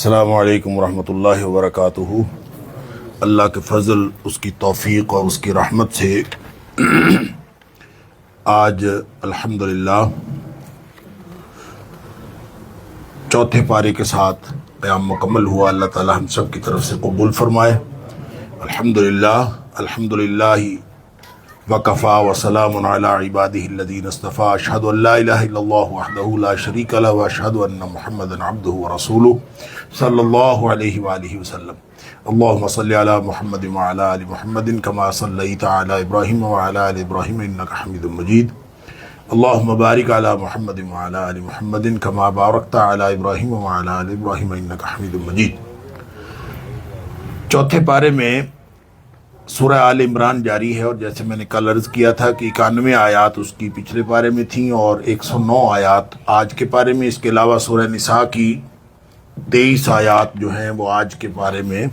السلام علیکم ورحمۃ اللہ وبرکاتہ۔ اللہ کے فضل، اس کی توفیق اور اس کی رحمت سے آج الحمدللہ چوتھے پارے کے ساتھ قیام مکمل ہوا۔ اللہ تعالی ہم سب کی طرف سے قبول فرمائے۔ الحمدللہ الحمدللہ وکفا وسلام علی عبادہ الذین اصطفیٰ۔ اشہد ان لا الہ الا اللہ وحدہ لا شریک لہ واشہد ان محمدا عبدہ ورسولہ صلی اللہ علیہ وآلہ وسلم۔ اللہم صلی علی محمد وعلی آل محمد کما صلیت علی ابراہیم وعلی آل ابراہیم انک حمید مجید۔ اللہم بارک علی محمد وعلی آل محمد کما بارکت علی ابراہیم وعلی آل ابراہیم انک حمید مجید۔ چوتھے پارے میں سورہ آل عمران جاری ہے، اور جیسے میں نے کل عرض کیا تھا کہ 91 آیات اس کی پچھلے پارے میں تھیں اور 109 آیات آج کے پارے میں۔ اس کے علاوہ سورہ نساء کی 23 آیات جو ہیں وہ آج کے پارے میں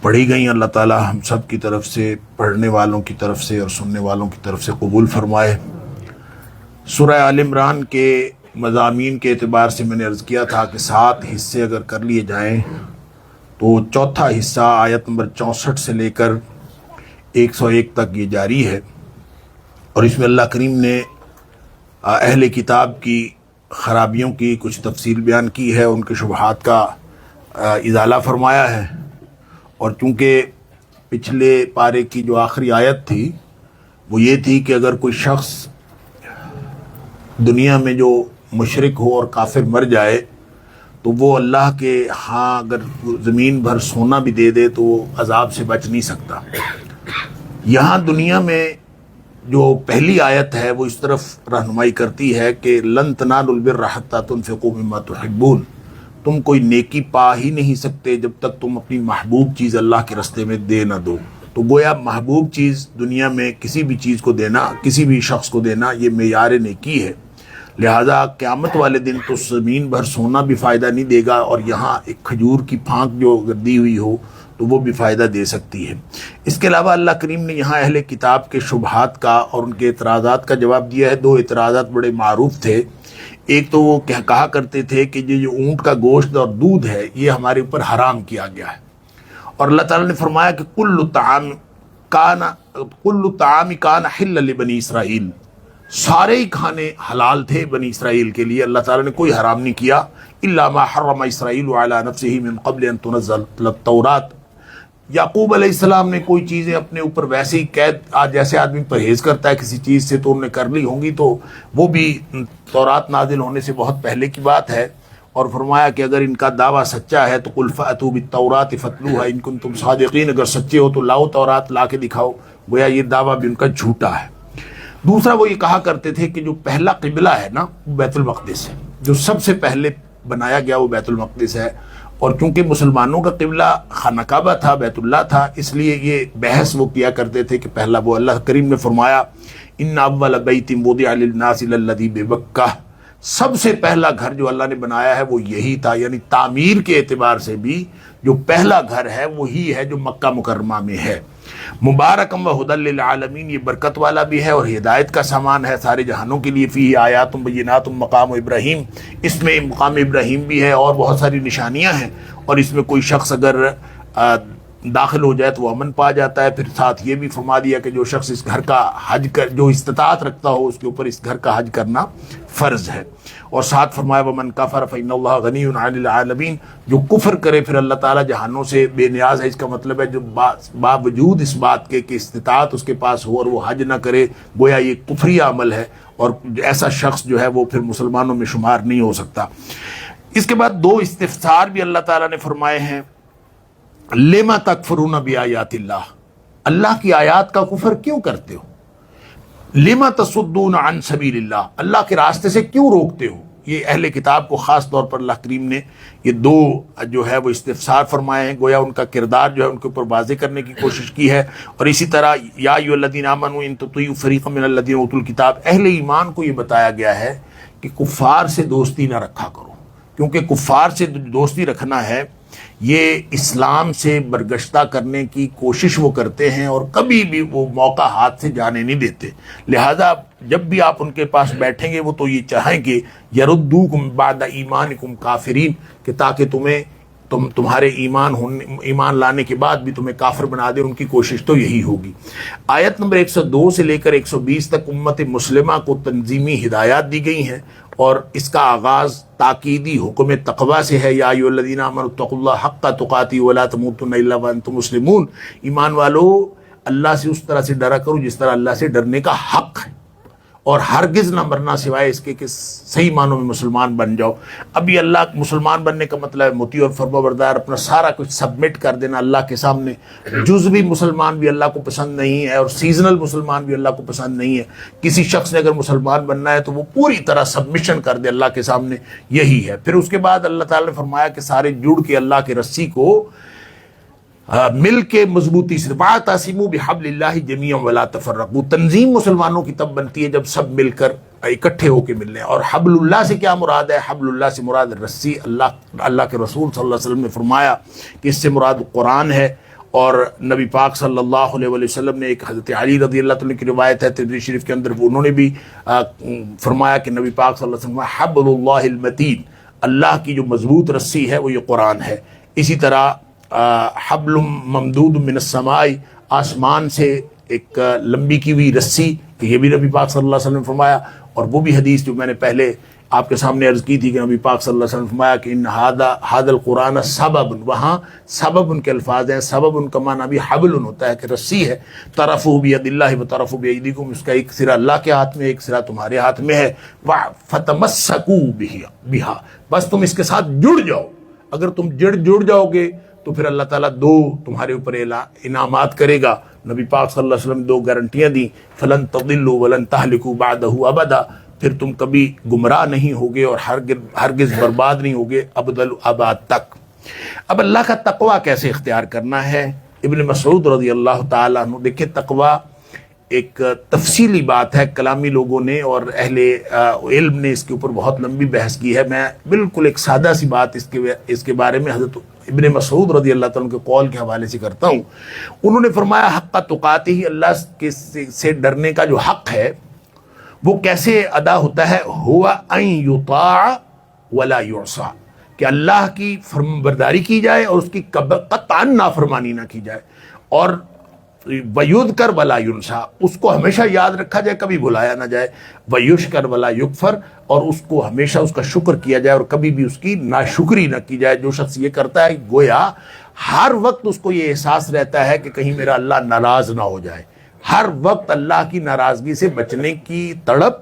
پڑھی گئیں۔ اللہ تعالی ہم سب کی طرف سے، پڑھنے والوں کی طرف سے اور سننے والوں کی طرف سے قبول فرمائے۔ سورہ آل عمران کے مضامین کے اعتبار سے میں نے عرض کیا تھا کہ 7 حصے اگر کر لیے جائیں تو چوتھا حصہ آیت نمبر 64 سے لے کر 101 تک یہ جاری ہے، اور اس میں اللہ کریم نے اہل کتاب کی خرابیوں کی کچھ تفصیل بیان کی ہے، ان کے شبہات کا ازالہ فرمایا ہے۔ اور چونکہ پچھلے پارے کی جو آخری آیت تھی وہ یہ تھی کہ اگر کوئی شخص دنیا میں جو مشرک ہو اور کافر مر جائے تو وہ اللہ کے ہاں اگر زمین بھر سونا بھی دے دے تو وہ عذاب سے بچ نہیں سکتا۔ یہاں دنیا میں جو پہلی آیت ہے وہ اس طرف رہنمائی کرتی ہے کہ لن تنالوا البر حتی تنفقوا مما تحبون، تم کوئی نیکی پا ہی نہیں سکتے جب تک تم اپنی محبوب چیز اللہ کے راستے میں دے نہ دو۔ تو گویا محبوب چیز دنیا میں کسی بھی چیز کو دینا، کسی بھی شخص کو دینا، یہ معیار نیکی ہے۔ لہذا قیامت والے دن تو زمین بھر سونا بھی فائدہ نہیں دے گا، اور یہاں ایک کھجور کی پھانک جو اگر دی ہوئی ہو تو وہ بھی فائدہ دے سکتی ہے۔ اس کے علاوہ اللہ کریم نے یہاں اہل کتاب کے شبہات کا اور ان کے اعتراضات کا جواب دیا ہے۔ 2 اعتراضات بڑے معروف تھے۔ ایک تو وہ کہا کرتے تھے کہ یہ جو اونٹ کا گوشت اور دودھ ہے یہ ہمارے اوپر حرام کیا گیا ہے، اور اللہ تعالیٰ نے فرمایا کہ کل طعام کان حل لبنی اسرائیل، سارے ہی کھانے حلال تھے بنی اسرائیل کے لیے، اللہ تعالیٰ نے کوئی حرام نہیں کیا۔ الا ما حرم اسرائیل علی نفسہ من قبل ان تنزل التوراۃ، یعقوب علیہ السلام نے کوئی چیزیں اپنے اوپر ویسے ہی قید، جیسے آدمی پرہیز کرتا ہے کسی چیز سے تو انہوں نے کر لی ہوں گی، تو وہ بھی تورات نازل ہونے سے بہت پہلے کی بات ہے۔ اور فرمایا کہ اگر ان کا دعویٰ سچا ہے تو قل فأتوا بالتوراۃ فاتلوها ان کنتم صادقین، اگر سچے ہو تو لاؤ تورات لا کے دکھاؤ۔ گویا یہ دعویٰ بھی ان کا جھوٹا ہے۔ دوسرا وہ یہ کہا کرتے تھے کہ جو پہلا قبلہ ہے نا وہ بیت المقدس ہے، جو سب سے پہلے بنایا گیا وہ بیت المقدس ہے، اور چونکہ مسلمانوں کا قبلہ خانہ کعبہ تھا، بیت اللہ تھا، اس لیے یہ بحث وہ کیا کرتے تھے کہ پہلا وہ۔ اللہ کریم نے فرمایا ان اول بیت وضع للناس للذی ببکہ، سب سے پہلا گھر جو اللہ نے بنایا ہے وہ یہی تھا، یعنی تعمیر کے اعتبار سے بھی جو پہلا گھر ہے وہی ہے جو مکہ مکرمہ میں ہے۔ مبارکم و ھدی للعالمین، یہ برکت والا بھی ہے اور ہدایت کا سامان ہے سارے جہانوں کے لیے۔ فیہ آیات بینات مقام ابراہیم، اس میں مقام ابراہیم بھی ہے اور بہت ساری نشانیاں ہیں، اور اس میں کوئی شخص اگر داخل ہو جائے تو وہ امن پا جاتا ہے۔ پھر ساتھ یہ بھی فرما دیا کہ جو شخص اس گھر کا حج کر، جو استطاعت رکھتا ہو اس کے اوپر اس گھر کا حج کرنا فرض ہے، اور ساتھ فرمایا ومن کفر فإن اللہ غنی عن العالمین، جو کفر کرے پھر اللہ تعالیٰ جہانوں سے بے نیاز ہے۔ اس کا مطلب ہے جو باوجود اس بات کے کہ استطاعت اس کے پاس ہو اور وہ حج نہ کرے، گویا یہ کفری عمل ہے، اور ایسا شخص جو ہے وہ پھر مسلمانوں میں شمار نہیں ہو سکتا۔ اس کے بعد 2 استفسار بھی اللہ تعالیٰ نے فرمائے ہیں۔ لما تکفرون بآیات اللہ، اللہ کی آیات کا کفر کیوں کرتے ہو؟ لما تصدون عن سبیل اللہ، اللہ کے راستے سے کیوں روکتے ہو؟ یہ اہل کتاب کو خاص طور پر اللہ کریم نے یہ 2 جو ہے وہ استفسار فرمائے ہیں، گویا ان کا کردار جو ہے ان کے اوپر واضح کرنے کی کوشش کی ہے۔ اور اسی طرح یا ایھا الذین آمنوا ان تطیعوا فریقا من الذین اوتوا الکتاب، اہل ایمان کو یہ بتایا گیا ہے کہ کفار سے دوستی نہ رکھا کرو، کیونکہ کفار سے دوستی رکھنا ہے یہ اسلام سے برگشتہ کرنے کی کوشش وہ کرتے ہیں اور کبھی بھی وہ موقع ہاتھ سے جانے نہیں دیتے. لہذا جب بھی آپ ان کے پاس بیٹھیں گے وہ تو یہ چاہیں گے یردوکم بعد ایمانکم کافرین، کہ تاکہ تمہارے ایمان لانے کے بعد بھی تمہیں کافر بنا دے. ان کی کوشش تو یہی ہوگی. آیت نمبر 102 سے لے کر 120 تک امت مسلمہ کو تنظیمی ہدایات دی گئی ہیں، اور اس کا آغاز تاکیدی حکم تقوی سے ہے. یا ایھا الذین آمنوا اتقوا اللہ حق تقاتہ ولا تموتن الا وانتم مسلمون. ایمان والو اللہ سے اس طرح سے ڈرا کرو جس طرح اللہ سے ڈرنے کا حق ہے، اور ہرگز نہ مرنا سوائے اس کے کہ صحیح معنوں میں مسلمان بن جاؤ. ابھی اللہ مسلمان بننے کا مطلب ہے مطیع اور فرمانبردار، اپنا سارا کچھ سبمٹ کر دینا اللہ کے سامنے. جزوی مسلمان بھی اللہ کو پسند نہیں ہے، اور سیزنل مسلمان بھی اللہ کو پسند نہیں ہے. کسی شخص نے اگر مسلمان بننا ہے تو وہ پوری طرح سبمیشن کر دے اللہ کے سامنے، یہی ہے. پھر اس کے بعد اللہ تعالیٰ نے فرمایا کہ سارے جڑ کے اللہ کی رسی کو مل کے مضبوطی سے واعتصموا بحبل اللہ جمیعا ولا تفرقوا. تنظیم مسلمانوں کی تب بنتی ہے جب سب مل کر اکٹھے ہو کے مل لیں. اور حبل اللہ سے کیا مراد ہے؟ حبل اللہ سے مراد رسی. اللہ کے رسول صلی اللہ علیہ وسلم نے فرمایا کہ اس سے مراد قرآن ہے. اور نبی پاک صلی اللہ علیہ وسلم نے، ایک حضرت علی رضی اللہ عنہ کی روایت ہے ترمذی شریف کے اندر، انہوں نے بھی فرمایا کہ نبی پاک صلی اللہ علیہ وسلم حبل اللہ المتین، اللہ کی جو مضبوط رسی ہے وہ یہ قرآن ہے. اسی طرح حبل ممدود من السماء، آسمان سے ایک لمبی کی ہوئی رسی، یہ بھی نبی پاک صلی اللہ علیہ وسلم نے فرمایا. اور وہ بھی حدیث جو میں نے پہلے آپ کے سامنے عرض کی تھی کہ نبی پاک صلی اللہ علیہ وسلم نے فرمایا کہ ان ھذا القرآن سبب، وہاں سبب ان کے الفاظ ہیں. سبب ان کا معنی بھی حبل ہوتا ہے کہ رسی ہے. طرفہ بید اللہ و طرفہ بایدیکم، اس کا ایک سرا اللہ کے ہاتھ میں، ایک سرا تمہارے ہاتھ میں ہے. فتمسکوا بہا، بس تم اس کے ساتھ جڑ جاؤ. اگر تم جڑ جاؤ گے تو پھر اللہ تعالیٰ دو تمہارے اوپر انعامات کرے گا. نبی پاک صلی اللہ علیہ وسلم دو گارنٹیاں دیں، فلن تضلوا ولن تہلکوا بعدہ ابدا، پھر تم کبھی گمراہ نہیں ہوگے اور ہرگز برباد نہیں ہوگے ابد الاباد تک. اب اللہ کا تقوی کیسے اختیار کرنا ہے؟ ابن مسعود رضی اللہ تعالیٰ عنہ، دیکھیں تقوی ایک تفصیلی بات ہے. کلامی لوگوں نے اور اہل علم نے اس کے اوپر بہت لمبی بحث کی ہے. میں بالکل ایک سادہ سی بات اس کے بارے میں حضرت ابن مسعود رضی اللہ تعالیٰ کے قول کے حوالے سے کرتا ہوں. انہوں نے فرمایا حق تقاتہ، اللہ سے ڈرنے کا جو حق ہے وہ کیسے ادا ہوتا ہے؟ ہوا ان یطاع ولا یعصى، کہ اللہ کی فرمانبرداری کی جائے اور اس کی قطعا نافرمانی نہ کی جائے. اور وَيُذْكَرْ وَلَا يُنْسَى، اس کو ہمیشہ یاد رکھا جائے، کبھی بھلایا نہ جائے. وَيُشْكَرْ وَلَا يُكْفَرْ، اور اس کو ہمیشہ اس کا شکر کیا جائے اور کبھی بھی اس کی ناشکری نہ کی جائے. جو شخص یہ کرتا ہے گویا ہر وقت اس کو یہ احساس رہتا ہے کہ کہیں میرا اللہ ناراض نہ ہو جائے. ہر وقت اللہ کی ناراضگی سے بچنے کی تڑپ،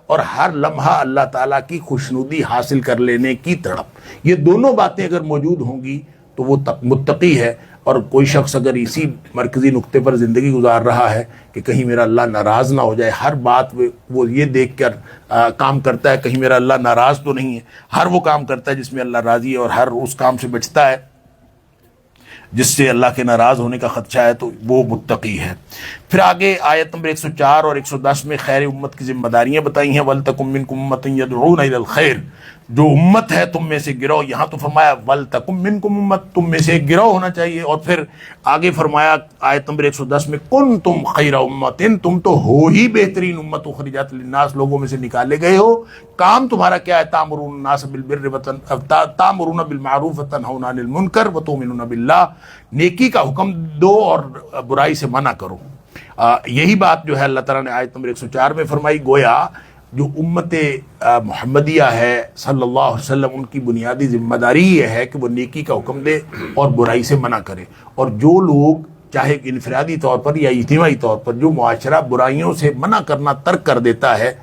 اور ہر لمحہ اللہ تعالیٰ کی خوشنودی حاصل کر لینے کی تڑپ. یہ دونوں باتیں اگر موجود ہوں گی تو وہ متقی ہے. اور کوئی شخص اگر اسی مرکزی نقطے پر زندگی گزار رہا ہے کہ کہیں میرا اللہ ناراض نہ ہو جائے، ہر بات وہ یہ دیکھ کر کام کرتا ہے کہیں میرا اللہ ناراض تو نہیں ہے، ہر وہ کام کرتا ہے جس میں اللہ راضی ہے اور ہر اس کام سے بچتا ہے جس سے اللہ کے ناراض ہونے کا خدشہ ہے، تو وہ متقی ہے. پھر آگے آیت نمبر 104 اور 110 میں خیر امت کی ذمہ داریاں بتائی ہیں. وَلْتَكُن مِّنكُمْ أُمَّةٌ يَدْعُونَ إِلَى الْخَيْرِ، جو امت ہے تم میں سے گروہ. یہاں تو فرمایا وَلْتَكُن مِّنكُمْ أُمَّةٌ، تم میں سے ایک گروہ ہونا چاہیے. اور پھر آگے فرمایا آیت نمبر 110 میں كُنتُمْ خَيْرَ أُمَّةٍ، تم تو ہو ہی بہترین امت اخرجت للناس، لوگوں میں سے نکالے گئے ہو. کام تمہارا کیا ہے؟ تأمرون الناس بالبر تأمرون بالمعروف وتنہون عن المنکر وتؤمنون باللہ، نیکی کا حکم دو اور برائی سے منع کرو. یہی بات جو ہے اللہ تعالیٰ نے آیت نمبر 104 میں فرمائی. گویا جو امت محمدیہ ہے صلی اللہ علیہ وسلم، ان کی بنیادی ذمہ داری یہ ہے کہ وہ نیکی کا حکم دے اور برائی سے منع کرے. اور جو لوگ چاہے انفرادی طور پر یا اجتماعی طور پر جو معاشرہ برائیوں سے منع کرنا ترک کر دیتا ہے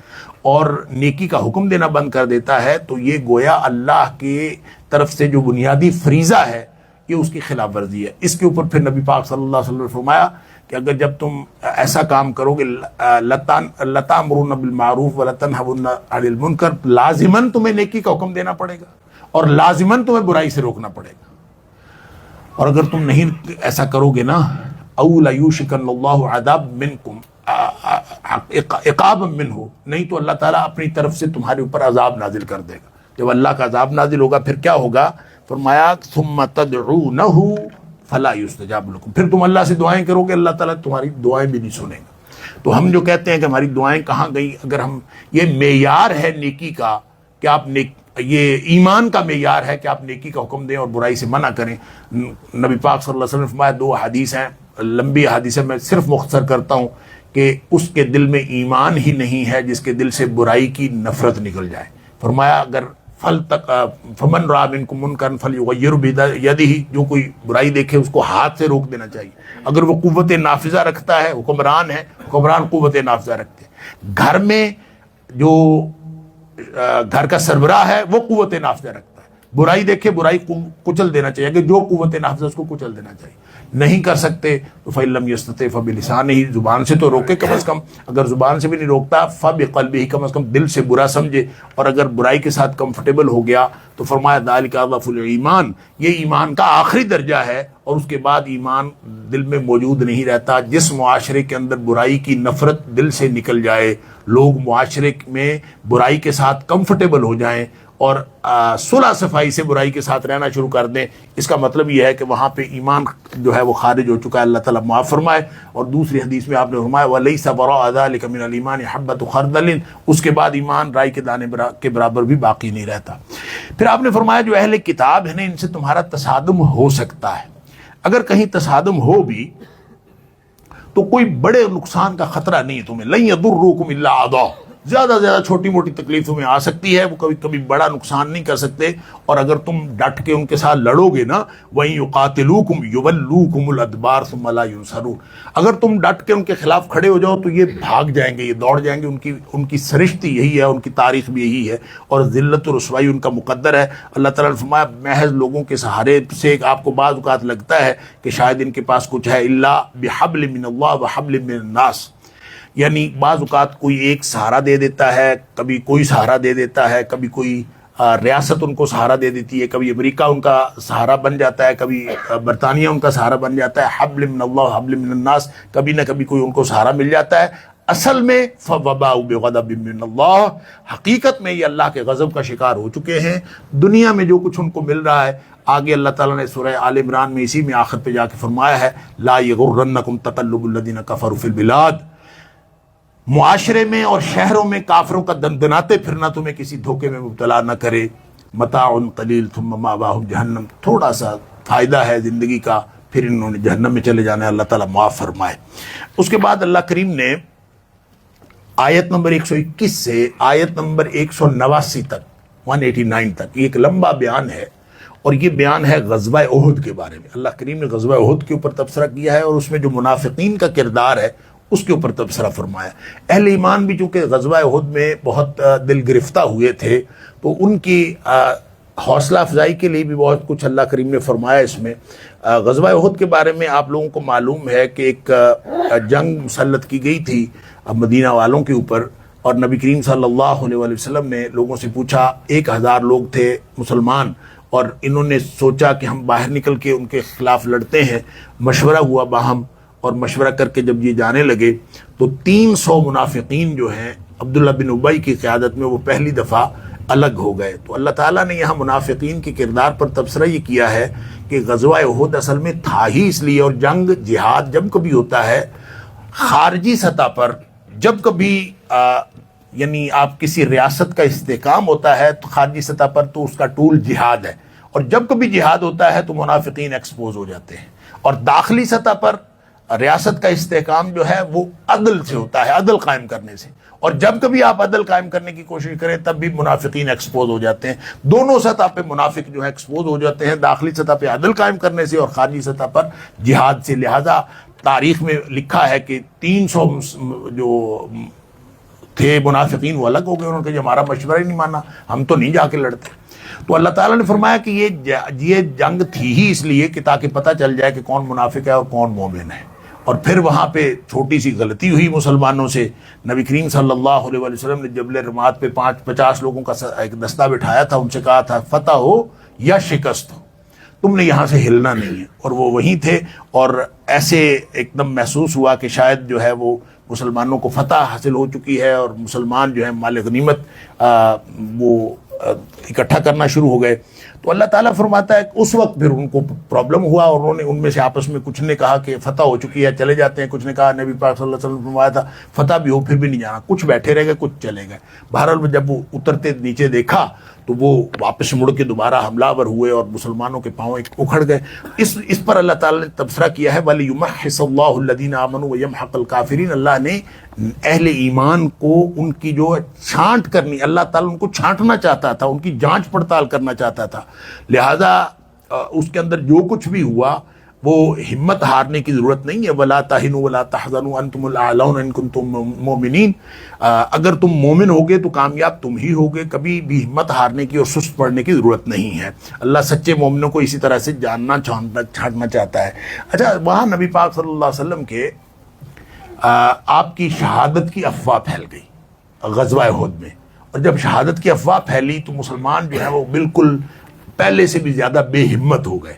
اور نیکی کا حکم دینا بند کر دیتا ہے، تو یہ گویا اللہ کی طرف سے جو بنیادی فریضہ ہے یہ اس کی خلاف ورزی ہے. اس کے اوپر پھر نبی پاک صلی اللہ علیہ وسلم نے فرمایا کہ اگر جب تم ایسا کام کرو گے لَتَأْمُرُنَّ بِالْمَعْرُوفِ وَلَتَنْهَوْنَ عَنِ الْمُنْكَرِ، لازماً تمہیں نیکی کا حکم دینا پڑے گا اور لازماً تمہیں برائی سے روکنا پڑے گا. اور اگر تم نہیں ایسا کرو گے نا، أَوْ لَيُوشِكَنَّ اللَّهُ عَذَابًا مِّنْكُمْ عقابًا مِّنْهُ، نہیں تو اللہ تعالیٰ اپنی طرف سے تمہارے اوپر عذاب نازل کر دے گا. جب اللہ کا عذاب نازل ہوگا پھر کیا ہوگا؟ فرمایا ثم تدعونہ فلا یستجاب لکم، پھر تم اللہ سے دعائیں کرو گے اللہ تعالیٰ تمہاری دعائیں بھی نہیں سنیں گا۔ تو ہم جو کہتے ہیں کہ ہماری دعائیں کہاں گئیں، اگر ہم یہ معیار ہے نیکی کا کہ آپ یہ ایمان کا معیار ہے کہ آپ نیکی کا حکم دیں اور برائی سے منع کریں۔ نبی پاک صلی اللہ علیہ وسلم نے فرمایا، دو حدیث ہیں، لمبی حدیث ہے، میں صرف مختصر کرتا ہوں، کہ اس کے دل میں ایمان ہی نہیں ہے جس کے دل سے برائی کی نفرت نکل جائے۔ فرمایا اگر فمن رأى منکم منکرا فلیغیرہ بیدہ، جو کوئی برائی دیکھے اس کو ہاتھ سے روک دینا چاہیے۔ اگر وہ قوت نافذہ رکھتا ہے، حکمران ہے، حکمران قوت نافذہ رکھتے ہیں، گھر میں جو گھر کا سربراہ ہے وہ قوت نافذہ رکھتا ہے، برائی دیکھے برائی کچل دینا چاہیے، کہ جو قوت نافذہ اس کو کچل دینا چاہیے۔ نہیں کر سکتے تو فَإِن لَّمْ يَسْتَطِعْ فَبِلِسَانِهِ، زبان سے تو روکے کم از کم، اگر زبان سے بھی نہیں روکتا فَبِقَلْبِهِ، کم از کم دل سے برا سمجھے، اور اگر برائی کے ساتھ کمفرٹیبل ہو گیا تو فرمایا ذَلِكَ أَضْعَفُ الْإِيمَانِ، یہ ایمان کا آخری درجہ ہے، اور اس کے بعد ایمان دل میں موجود نہیں رہتا۔ جس معاشرے کے اندر برائی کی نفرت دل سے نکل جائے، لوگ معاشرے میں برائی کے ساتھ کمفرٹیبل ہو جائیں اور صلح صفائی سے برائی کے ساتھ رہنا شروع کر دیں، اس کا مطلب یہ ہے کہ وہاں پہ ایمان جو ہے وہ خارج ہو چکا ہے، اللہ تعالیٰ معاف فرمائے۔ اور دوسری حدیث میں آپ نے فرمایا وَلَيْسَ وَرَاءَ ذَلِكَ مِنَ الْإِيمَانِ حَبَّةُ خَرْدَلٍ، اس کے بعد ایمان رائی کے دانے کے برابر بھی باقی نہیں رہتا۔ پھر آپ نے فرمایا جو اہل کتاب ہیں ان سے تمہارا تصادم ہو سکتا ہے، اگر کہیں تصادم ہو بھی تو کوئی بڑے نقصان کا خطرہ نہیں ہے تمہیں، لَن يَضُرُّوكُمْ إِلَّا أَذًى، زیادہ زیادہ چھوٹی موٹی تکلیف تمہیں آ سکتی ہے، وہ کبھی کبھی بڑا نقصان نہیں کر سکتے۔ اور اگر تم ڈٹ کے ان کے ساتھ لڑو گے نا، وَإِن يُقَاتِلُوكُمْ يُوَلُّوكُمُ الْأَدْبَارَ ثُمَّ لَا يُنصَرُونَ، اگر تم ڈٹ کے ان کے خلاف کھڑے ہو جاؤ تو یہ بھاگ جائیں گے، یہ دوڑ جائیں گے، ان کی سرشت یہی ہے، ان کی تاریخ بھی یہی ہے، اور ذلت و رسوائی ان کا مقدر ہے۔ اللہ تعالیٰ نے فرمایا محض لوگوں کے سہارے سے آپ کو بعض اوقات لگتا ہے کہ شاید ان کے پاس کچھ ہے، إِلَّا بِحَبْلٍ مِّنَ اللَّهِ وَحَبْلٍ مِّنَ النَّاسِ، یعنی بعض اوقات کوئی ایک سہارا دے دیتا ہے، کبھی کوئی سہارا دے دیتا ہے، کبھی کوئی ریاست ان کو سہارا دے دیتی ہے، کبھی امریکہ ان کا سہارا بن جاتا ہے، کبھی برطانیہ ان کا سہارا بن جاتا ہے، حبل من اللہ حبل من الناس، کبھی نہ کبھی کوئی ان کو سہارا مل جاتا ہے۔ اصل میں فَوَبَاءُ بِغَضَبٍ مِّنَ اللَّهِ، حقیقت میں یہ اللہ کے غضب کا شکار ہو چکے ہیں۔ دنیا میں جو کچھ ان کو مل رہا ہے، آگے اللہ تعالیٰ نے سورہ آل عمران میں اسی میں آخر پہ جا کے فرمایا ہے لَا يَغُرَّنَّكُمْ تَقَلُّبُ الَّذِينَ كَفَرُوا فِي الْبِلَادِ، معاشرے میں اور شہروں میں کافروں کا دندناتے پھرنا تمہیں کسی دھوکے میں مبتلا نہ کرے۔ متاع قلیل ثم مأواہم جہنم، تھوڑا سا فائدہ ہے زندگی کا، پھر انہوں نے جہنم میں چلے جانا ہے، اللہ تعالیٰ معاف فرمائے۔ اس کے بعد اللہ کریم نے آیت نمبر 121 سے آیت نمبر 189 تک 189 تک یہ ایک لمبا بیان ہے، اور یہ بیان ہے غزوہ احد کے بارے میں۔ اللہ کریم نے غزوہ احد کے اوپر تبصرہ کیا ہے، اور اس میں جو منافقین کا کردار ہے اس کے اوپر تبصرہ فرمایا۔ اہل ایمان بھی چونکہ غزوہ احد میں بہت دل گرفتہ ہوئے تھے، تو ان کی حوصلہ افزائی کے لیے بھی بہت کچھ اللہ کریم نے فرمایا اس میں۔ غزوہ احد کے بارے میں آپ لوگوں کو معلوم ہے کہ ایک جنگ مسلط کی گئی تھی مدینہ والوں کے اوپر، اور نبی کریم صلی اللہ علیہ وسلم نے لوگوں سے پوچھا، 1000 لوگ تھے مسلمان، اور انہوں نے سوچا کہ ہم باہر نکل کے ان کے خلاف لڑتے ہیں۔ مشورہ ہوا باہم، اور مشورہ کر کے جب یہ جانے لگے تو 300 منافقین جو ہیں عبداللہ بن ابی کی قیادت میں وہ پہلی دفعہ الگ ہو گئے۔ تو اللہ تعالیٰ نے یہاں منافقین کے کردار پر تبصرہ یہ کیا ہے کہ غزوہ احد اصل میں تھا ہی اس لیے، اور جنگ جہاد جب کبھی ہوتا ہے خارجی سطح پر، جب کبھی یعنی آپ کسی ریاست کا استحکام ہوتا ہے تو خارجی سطح پر تو اس کا ٹول جہاد ہے، اور جب کبھی جہاد ہوتا ہے تو منافقین ایکسپوز ہو جاتے ہیں۔ اور داخلی سطح پر ریاست کا استحکام جو ہے وہ عدل سے ہوتا ہے، عدل قائم کرنے سے، اور جب کبھی آپ عدل قائم کرنے کی کوشش کریں تب بھی منافقین ایکسپوز ہو جاتے ہیں۔ دونوں سطح پہ منافق جو ہے ایکسپوز ہو جاتے ہیں، داخلی سطح پہ عدل قائم کرنے سے اور خارجی سطح پر جہاد سے۔ لہذا تاریخ میں لکھا ہے کہ 300 جو تھے منافقین وہ الگ ہو گئے، انہوں نے کہا ہمارا مشورہ ہی نہیں مانا، ہم تو نہیں جا کے لڑتے۔ تو اللہ تعالیٰ نے فرمایا کہ یہ جنگ تھی ہی اس لیے کہ تاکہ پتہ چل جائے کہ کون منافق ہے اور کون مومن ہے۔ اور پھر وہاں پہ چھوٹی سی غلطی ہوئی مسلمانوں سے، نبی کریم صلی اللہ علیہ وسلم نے جبل رمات پہ 50 لوگوں کا ایک دستہ بٹھایا تھا، ان سے کہا تھا فتح ہو یا شکست ہو، تم نے یہاں سے ہلنا نہیں ہے، اور وہ وہیں تھے، اور ایسے ایک دم محسوس ہوا کہ شاید جو ہے وہ مسلمانوں کو فتح حاصل ہو چکی ہے، اور مسلمان جو ہے مال غنیمت وہ اکٹھا کرنا شروع ہو گئے. تو اللہ تعالیٰ فرماتا ہے کہ اس وقت پھر ان کو پرابلم ہوا اور انہوں نے ان میں سے آپس میں کچھ نے کہا کہ فتح ہو چکی ہے چلے جاتے ہیں, کچھ نے کہا نبی پاک صلی اللہ علیہ وسلم نے فرمایا تھا فتح بھی ہو پھر بھی نہیں جانا, کچھ بیٹھے رہ گئے کچھ چلے گئے. بہرحال جب وہ اترتے نیچے دیکھا تو وہ واپس مڑ کے دوبارہ حملہ آور ہوئے اور مسلمانوں کے پاؤں اکھڑ گئے. اس پر اللہ تعالیٰ نے تبصرہ کیا ہے وَلِيُمَحِّصَ اللَّهُ الَّذِينَ آمَنُوا وَيَمْحَقَ الْكَافِرِينَ. اللہ نے اہل ایمان کو ان کی جو چھانٹ کرنی, اللہ تعالیٰ ان کو چھانٹنا چاہتا تھا, ان کی جانچ پڑتال کرنا چاہتا تھا. لہذا اس کے اندر جو کچھ بھی ہوا وہ ہمت ہارنے کی ضرورت نہیں ہے. وَلَا تَهِنُوا وَلَا تَحْزَنُوا وَأَنْتُمُ الْأَعْلَوْنَ إِن كُنتُم مُؤْمِنِينَ. اگر تم مومن ہوگے تو کامیاب تم ہی ہوگے, کبھی بھی ہمت ہارنے کی اور سست پڑنے کی ضرورت نہیں ہے. اللہ سچے مومنوں کو اسی طرح سے جاننا چھانٹنا چاہتا ہے. اچھا, وہاں نبی پاک صلی اللہ علیہ وسلم کے آپ کی شہادت کی افواہ پھیل گئی غزوہ احد میں, اور جب شہادت کی افواہ پھیلی تو مسلمان جو ہے وہ بالکل پہلے سے بھی زیادہ بے ہمت ہو گئے.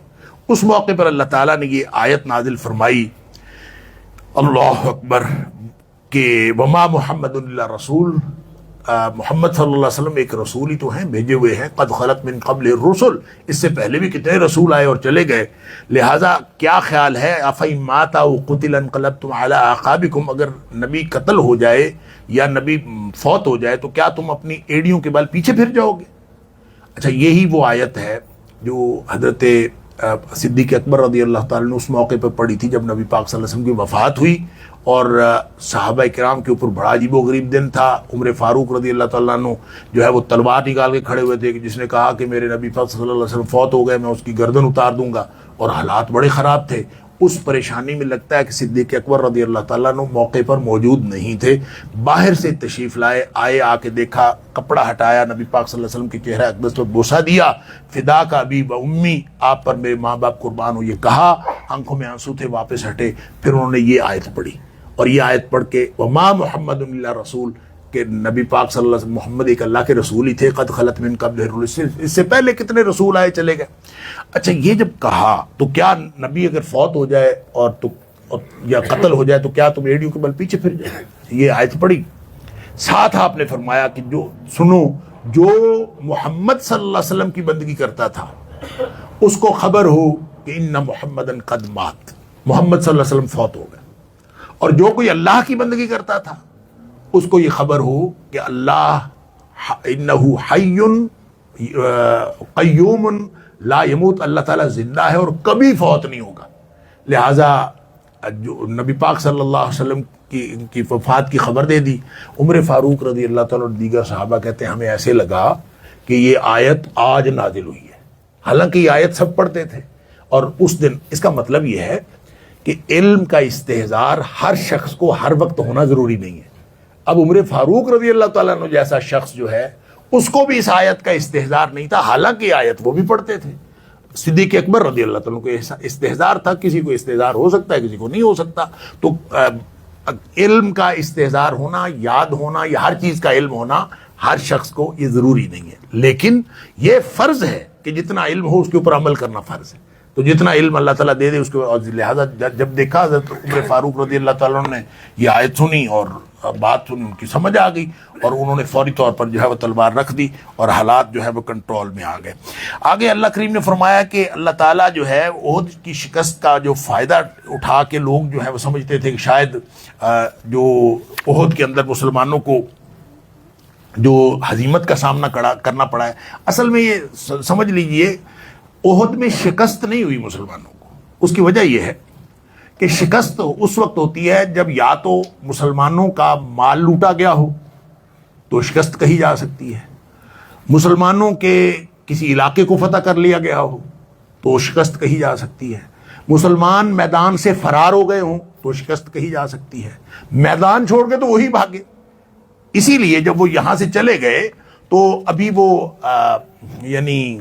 اس موقع پر اللہ تعالیٰ نے یہ آیت نازل فرمائی, اللہ اکبر, کہ وما محمد الا رسول, محمد صلی اللہ علیہ وسلم ایک رسول ہی تو ہیں, بھیجے ہوئے ہیں. قد خلت من قبل الرسل, اس سے پہلے بھی کتنے رسول آئے اور چلے گئے. لہٰذا کیا خیال ہے افإن مات او قتل انقلبتم علی اعقابکم, اگر نبی قتل ہو جائے یا نبی فوت ہو جائے تو کیا تم اپنی ایڑیوں کے بل پیچھے پھر جاؤ گے. اچھا, یہی وہ آیت ہے جو حضرت صدیق اکبر رضی اللہ تعالیٰ نے اس موقع پہ پڑھی تھی جب نبی پاک صلی اللہ علیہ وسلم کی وفات ہوئی اور صحابہ کرام کے اوپر بڑا عجیب و غریب دن تھا. عمر فاروق رضی اللہ تعالیٰ عنہ جو ہے وہ تلوار نکال کے کھڑے ہوئے تھے کہ جس نے کہا کہ میرے نبی پاک صلی اللہ علیہ وسلم فوت ہو گئے, میں اس کی گردن اتار دوں گا, اور حالات بڑے خراب تھے. اس پریشانی میں لگتا ہے کہ صدیق اکبر رضی اللہ تعالیٰ عنہ موقع پر موجود نہیں تھے, باہر سے تشریف لائے, آ کے دیکھا, کپڑا ہٹایا, نبی پاک صلی اللہ علیہ وسلم کے چہرہ اقدس پر بوسہ دیا, فدا کا ابی و امی, آپ پر میرے ماں باپ قربان ہو, یہ کہا, آنکھوں میں آنسو تھے, واپس ہٹے. پھر انہوں نے یہ آیت پڑھی, اور یہ آیت پڑھ کے وما محمد الا رسول, کہ نبی پاک صلی اللہ علیہ وسلم محمد ایک اللہ کے رسول ہی تھے. قد خلت من قبل الرسل, اس سے پہلے کتنے رسول آئے چلے گئے. اچھا, یہ جب کہا تو کیا نبی اگر فوت ہو جائے یا قتل ہو جائے تو کیا تم ایڑیوں کے بل پیچھے پھر جائے, یہ آیت پڑھی. ساتھ آپ نے فرمایا کہ جو سنو, جو محمد صلی اللہ علیہ وسلم کی بندگی کرتا تھا اس کو خبر ہو کہ ان محمدن قد مات, محمد صلی اللہ علیہ وسلم فوت ہو گئے. اور جو کوئی اللہ کی بندگی کرتا تھا اس کو یہ خبر ہو کہ اللہ انہو حی قیوم لا یموت, اللہ تعالیٰ زندہ ہے اور کبھی فوت نہیں ہوگا. لہٰذا جو نبی پاک صلی اللہ علیہ وسلم کی وفات کی خبر دے دی. عمر فاروق رضی اللہ تعالیٰ اور دیگر صحابہ کہتے ہیں ہمیں ایسے لگا کہ یہ آیت آج نازل ہوئی ہے, حالانکہ یہ آیت سب پڑھتے تھے. اور اس دن, اس کا مطلب یہ ہے کہ علم کا استحضار ہر شخص کو ہر وقت ہونا ضروری نہیں ہے. اب عمر فاروق رضی اللہ تعالیٰ عنہ جیسا شخص جو ہے اس کو بھی اس آیت کا استحضار نہیں تھا, حالانکہ یہ آیت وہ بھی پڑھتے تھے. صدیق اکبر رضی اللہ تعالیٰ کو استحضار تھا, کسی کو استحضار ہو سکتا ہے کسی کو نہیں ہو سکتا. تو علم کا استحضار ہونا, یاد ہونا, یا ہر چیز کا علم ہونا ہر شخص کو یہ ضروری نہیں ہے, لیکن یہ فرض ہے کہ جتنا علم ہو اس کے اوپر عمل کرنا فرض ہے. تو جتنا علم اللہ تعالیٰ دے دے اس کو, لہٰذا جب دیکھا حضرت عمر فاروق رضی اللہ تعالیٰ نے یہ آیت سنی اور بات سنی, ان کی سمجھ آ گئی اور انہوں نے فوری طور پر جو ہے وہ تلوار رکھ دی اور حالات جو ہے وہ کنٹرول میں آ گئے. آگے اللہ کریم نے فرمایا کہ اللہ تعالیٰ جو ہے احد کی شکست کا جو فائدہ اٹھا کے لوگ جو ہے وہ سمجھتے تھے کہ شاید جو احد کے اندر مسلمانوں کو جو ہزیمت کا سامنا کرنا پڑا ہے, اصل میں یہ سمجھ لیجئے احد میں شکست نہیں ہوئی مسلمانوں کو. اس کی وجہ یہ ہے کہ شکست اس وقت ہوتی ہے جب یا تو مسلمانوں کا مال لوٹا گیا ہو تو شکست کہی جا سکتی ہے, مسلمانوں کے کسی علاقے کو فتح کر لیا گیا ہو تو شکست کہی جا سکتی ہے, مسلمان میدان سے فرار ہو گئے ہوں تو شکست کہی جا سکتی ہے, میدان چھوڑ کے تو وہی بھاگے. اسی لیے جب وہ یہاں سے چلے گئے تو ابھی وہ یعنی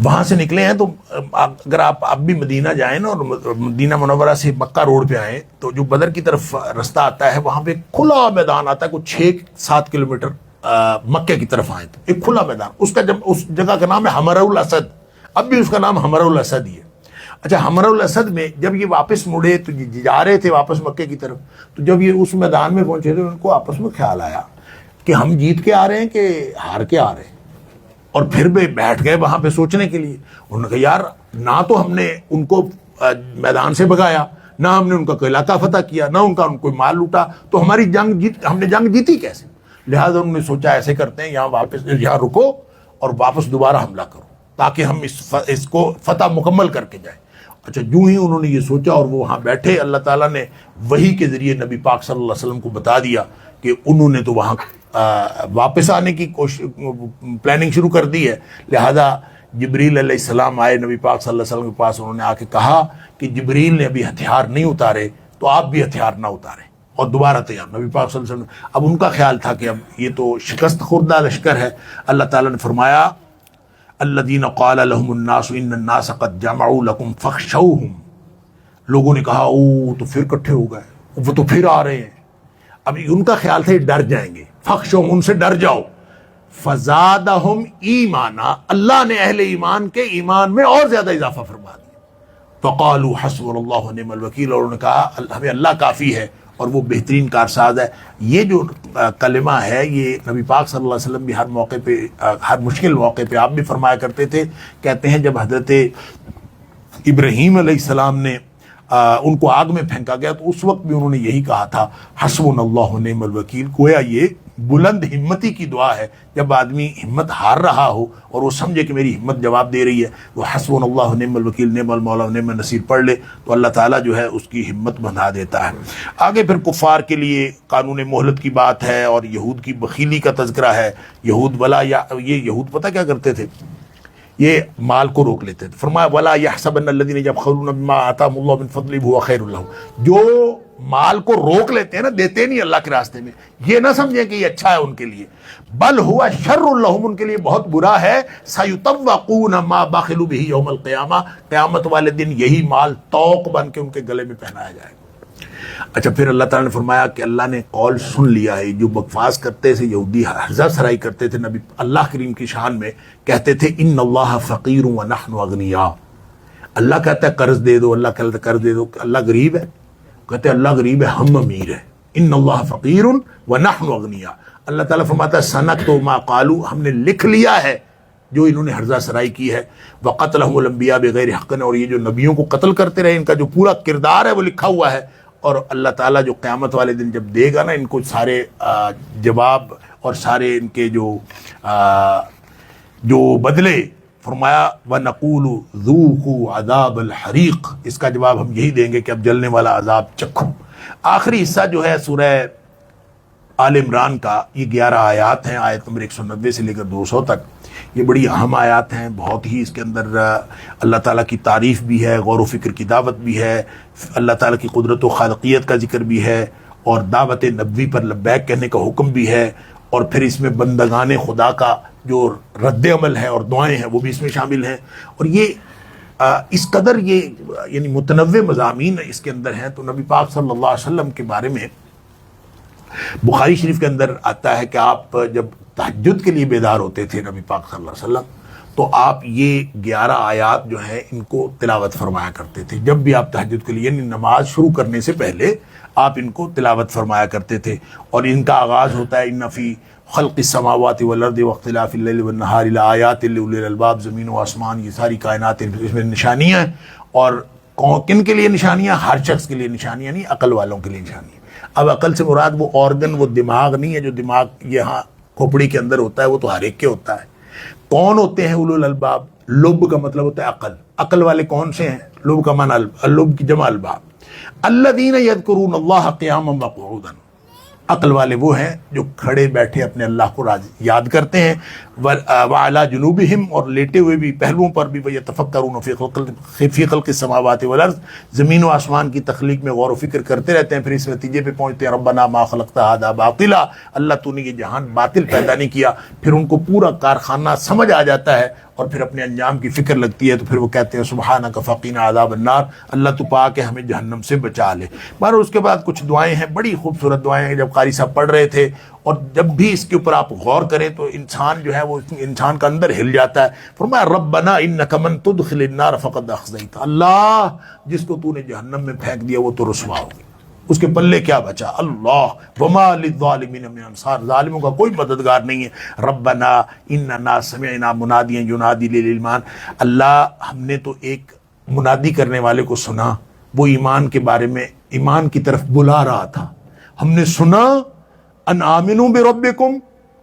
وہاں سے نکلے ہیں, تو اگر آپ اب بھی مدینہ جائیں نا اور مدینہ منورہ سے مکہ روڈ پہ آئیں تو جو بدر کی طرف رستہ آتا ہے وہاں پہ کھلا میدان آتا ہے, کچھ 6-7 کلومیٹر مکے کی طرف آئیں تو ایک کھلا میدان, اس کا جب اس جگہ کا نام ہے حمرہ الاسد, اب بھی اس کا نام حمرہ الاسد ہی ہے. اچھا, حمرہ الاسد میں جب یہ واپس مڑے تو جا رہے تھے واپس مکے کی طرف, تو جب یہ اس میدان میں پہنچے تو ان کو آپس میں خیال آیا کہ ہم جیت کے آ رہے ہیں کہ ہار کے آ رہے ہیں. اور پھر بھی بیٹھ گئے وہاں پہ سوچنے کے لیے. انہوں نے کہا یار نہ تو ہم نے ان کو میدان سے بھگایا، نہ ہم نے ان کا کوئی علاقہ فتح کیا، نہ ان کا کوئی مال لوٹا، تو ہماری ہم نے جنگ جیتی کیسے؟ لہٰذا انہوں نے سوچا ایسے کرتے ہیں یہاں رکو اور واپس دوبارہ حملہ کرو تاکہ ہم اس کو فتح مکمل کر کے جائیں. اچھا جو ہی انہوں نے یہ سوچا اور وہ وہاں بیٹھے، اللہ تعالیٰ نے وحی کے ذریعے نبی پاک صلی اللہ علیہ وسلم کو بتا دیا کہ انہوں نے تو وہاں واپس آنے کی پلاننگ شروع کر دی ہے. لہذا جبریل علیہ السلام آئے نبی پاک صلی اللہ علیہ وسلم کے پاس. انہوں نے آ کے کہا کہ جبریل نے ابھی ہتھیار نہیں اتارے تو آپ بھی ہتھیار نہ اتاریں اور دوبارہ تیار. نبی پاک صلی اللہ علیہ وسلم اب ان کا خیال تھا کہ اب یہ تو شکست خوردہ لشکر ہے. اللہ تعالیٰ نے فرمایا الذین قال لهم الناس ان الناس قد جمعوا لكم فاخشوهم. لوگوں نے کہا او تو پھر اکٹھے ہو گئے، وہ تو پھر آ رہے ہیں. اب ان کا خیال تھا یہ ڈر جائیں گے، فاخشوهم ان سے ڈر جاؤ. فزادہم ایمانا، اللہ نے اہل ایمان کے ایمان میں اور زیادہ اضافہ فرما دیا. فقالوا حسبنا اللہ ونعم الوکیل، اور انہوں نے کہا ہمیں اللہ کافی ہے اور وہ بہترین کارساز ہے. یہ جو کلمہ ہے یہ نبی پاک صلی اللہ علیہ وسلم بھی ہر موقع پہ، ہر مشکل موقع پہ آپ بھی فرمایا کرتے تھے. کہتے ہیں جب حضرت ابراہیم علیہ السلام نے ان کو آگ میں پھینکا گیا تو اس وقت بھی انہوں نے یہی کہا تھا حسبنا اللہ ونعم الوکیل. گویا یہ بلند ہمتی کی دعا ہے. جب آدمی ہمت ہار رہا ہو اور وہ سمجھے کہ میری ہمت جواب دے رہی ہے، وہ حسبنا اللہ ونعم الوکیل نعم المولا ونعم النصیر پڑھ لے تو اللہ تعالیٰ جو ہے اس کی ہمت بندھا دیتا ہے. آگے پھر کفار کے لیے قانون مہلت کی بات ہے اور یہود کی بخیلی کا تذکرہ ہے. یہود یہ یہود پتہ کیا کرتے تھے؟ یہ مال کو روک لیتے تھے. فرمایا ولا يحسبن الذين يبخلون بما آتاهم الله من فضله هو خير لهم. جو مال کو روک لیتے ہیں نا، دیتے نہیں اللہ کے راستے میں، یہ نہ سمجھیں کہ یہ اچھا ہے ان کے لیے، بل ہوا شر لهم، ان کے لیے بہت برا ہے. سيطوقون ما بخلوا به يوم القيامة، قیامت والے دن یہی مال طوق بن کے ان کے گلے میں پہنایا جائے گا. اچھا پھر اللہ تعالیٰ نے فرمایا کہ اللہ نے قول سن لیا ہے. جو بکواس کرتے تھے یہودی، حرزہ سرائی کرتے تھے نبی اللہ کریم کی شان میں، کہتے تھے ان اللہ فقیر ونحن اغنیاء. اللہ کہتا ہے قرض دے دو، اللہ کہتا ہے قرض دے دو. اللہ غریب ہے؟ کہتے ہیں اللہ غریب ہے، ہم امیر ہیں. ان اللہ فقیر ونحن اغنیاء. اللہ تعالیٰ فرماتا ہے سنکتب ما قالوا، ہم نے لکھ لیا ہے جو انہوں نے حرزہ سرائی کی ہے. وقتلهم الانبیاء بغیر حق، اور یہ جو نبیوں کو قتل کرتے رہے ان کا جو پورا کردار ہے وہ لکھا ہوا ہے. اور اللہ تعالیٰ جو قیامت والے دن جب دے گا نا ان کو سارے جواب اور سارے ان کے جو بدلے، فرمایا وَنَقُولُ ذُوقُوا عَذَابَ الْحَرِيقِ، اس کا جواب ہم یہی دیں گے کہ اب جلنے والا عذاب چکھو. آخری حصہ جو ہے سورہ آل عمران کا، یہ 11 آیات ہیں، آیت نمبر 190 سے لے کر 200 تک. یہ بڑی اہم آیات ہیں، بہت ہی اس کے اندر اللہ تعالیٰ کی تعریف بھی ہے، غور و فکر کی دعوت بھی ہے، اللہ تعالیٰ کی قدرت و خالقیت کا ذکر بھی ہے، اور دعوت نبوی پر لبیک کہنے کا حکم بھی ہے. اور پھر اس میں بندگان خدا کا جو رد عمل ہے اور دعائیں ہیں وہ بھی اس میں شامل ہیں. اور یہ اس قدر یہ یعنی متنوع مضامین اس کے اندر ہیں. تو نبی پاک صلی اللہ علیہ وسلم کے بارے میں بخاری شریف کے اندر آتا ہے کہ آپ جب تہجد کے لیے بیدار ہوتے تھے نبی پاک صلی اللہ علیہ وسلم، تو آپ یہ 11 آیات جو ہیں ان کو تلاوت فرمایا کرتے تھے. جب بھی آپ تہجد کے لیے یعنی نماز شروع کرنے سے پہلے آپ ان کو تلاوت فرمایا کرتے تھے. اور ان کا آغاز ہوتا ہے ان فی خلق السماوات والارض واختلاف اللیل والنہار لآیات لأولی الالباب. زمین و آسمان یہ ساری کائنات اس میں نشانیاں ہیں. اور کن کے لیے نشانیاں؟ ہر شخص کے لیے نشانیاں، نہیں عقل والوں کے لیے نشانیاں. اب عقل سے مراد وہ آرگن، وہ دماغ نہیں ہے جو دماغ یہاں کھوپڑی کے اندر ہوتا ہے، وہ تو ہر ایک کے ہوتا ہے. کون ہوتے ہیں اولو الالباب؟ لب کا مطلب ہوتا ہے عقل. عقل والے کون سے ہیں؟ لب کا معنی لب کی جمع الباب. الذین یذکرون اللہ قیاما وقعودا، عقل والے وہ ہیں جو کھڑے بیٹھے اپنے اللہ کو یاد کرتے ہیں. وعلی جنوبہم، اور لیٹے ہوئے بھی پہلوؤں پر بھی. ویتفکرون فی خلق السماوات والارض، زمین و آسمان کی تخلیق میں غور و فکر کرتے رہتے ہیں. پھر اس نتیجے پہ پہنچتے ہیں ربنا ما خلقت ھذا باطلا، اللہ تو نے یہ جہان باطل پیدا نہیں کیا. پھر ان کو پورا کارخانہ سمجھ آ جاتا ہے اور پھر اپنے انجام کی فکر لگتی ہے. تو پھر وہ کہتے ہیں سبحانک فقینا عذاب النار، اللہ تو پاک ہے ہمیں جہنم سے بچا لے. بہرحال اس کے بعد کچھ دعائیں ہیں، بڑی خوبصورت دعائیں ہیں جب قاری صاحب پڑھ رہے تھے. اور جب بھی اس کے اوپر آپ غور کریں تو انسان جو ہے وہ انسان کا اندر ہل جاتا ہے. فرمایا ربنا انک من تدخل النار فقد اخزیتہ، اللہ جس کو تو نے جہنم میں پھینک دیا وہ تو رسوا ہو گیا. اس کے پلے کیا بچا؟ اللہ وما للظالمین من انصار، ظالموں کا کوئی مددگار نہیں ہے۔ ربنا اننا سمعنا منادیا ینادی للایمان، اللہ ہم نے تو ایک منادی کرنے والے کو سنا، وہ ایمان کے بارے میں ایمان کی طرف بلا رہا تھا، ہم نے سنا ان آمنوا بربکم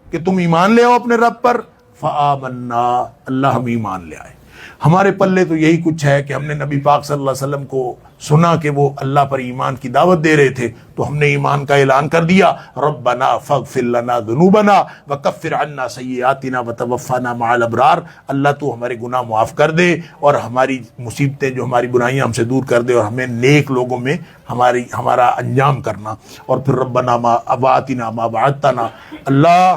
کہ تم ایمان لے آؤ اپنے رب پر، فآمنا، اللہ ہم ایمان لے آئے۔ ہمارے پلے تو یہی کچھ ہے کہ ہم نے نبی پاک صلی اللہ علیہ وسلم کو سنا کہ وہ اللہ پر ایمان کی دعوت دے رہے تھے تو ہم نے ایمان کا اعلان کر دیا۔ ربنا فاغفر لنا ذنوبنا وکفر عنا سیئاتنا وتوفنا مع الابرار، اللہ تو ہمارے گناہ معاف کر دے اور ہماری مصیبتیں جو ہماری برائیاں ہم سے دور کر دے اور ہمیں نیک لوگوں میں ہمارا انجام کرنا۔ اور پھر ربنا ما وآتنا ما وعدتنا، اللہ